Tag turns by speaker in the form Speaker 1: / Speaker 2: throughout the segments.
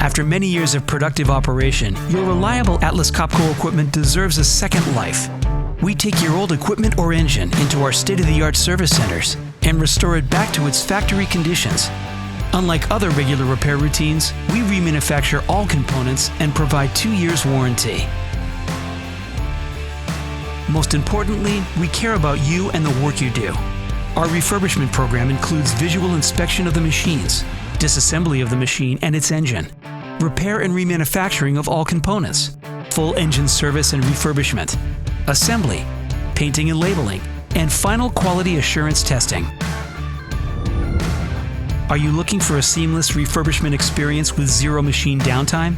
Speaker 1: After many years of productive operation, your reliable Atlas Copco equipment deserves a second life. We take your old equipment or engine into our state-of-the-art service centers and restore it back to its factory conditions. Unlike other regular repair routines, we remanufacture all components and provide 2 years warranty. Most importantly, we care about you and the work you do. Our refurbishment program includes visual inspection of the machines, disassembly of the machine and its engine, repair and remanufacturing of all components, full engine service and refurbishment, assembly, painting and labeling, and final quality assurance testing. Are you looking for a seamless refurbishment experience with zero machine downtime?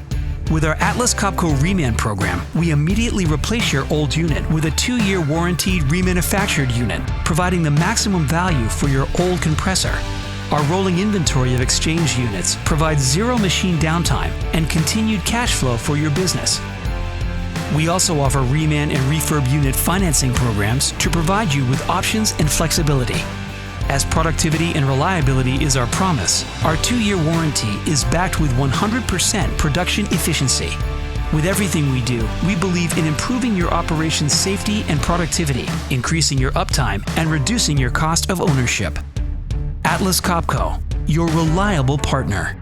Speaker 1: With our Atlas Copco Reman program, we immediately replace your old unit with a 2-year warranted remanufactured unit, providing the maximum value for your old compressor. Our rolling inventory of exchange units provides zero machine downtime and continued cash flow for your business. We also offer Reman and refurb unit financing programs to provide you with options and flexibility. As productivity and reliability is our promise, our 2-year warranty is backed with 100% production efficiency. With everything we do, we believe in improving your operation's safety and productivity, increasing your uptime, and reducing your cost of ownership. Atlas Copco, your reliable partner.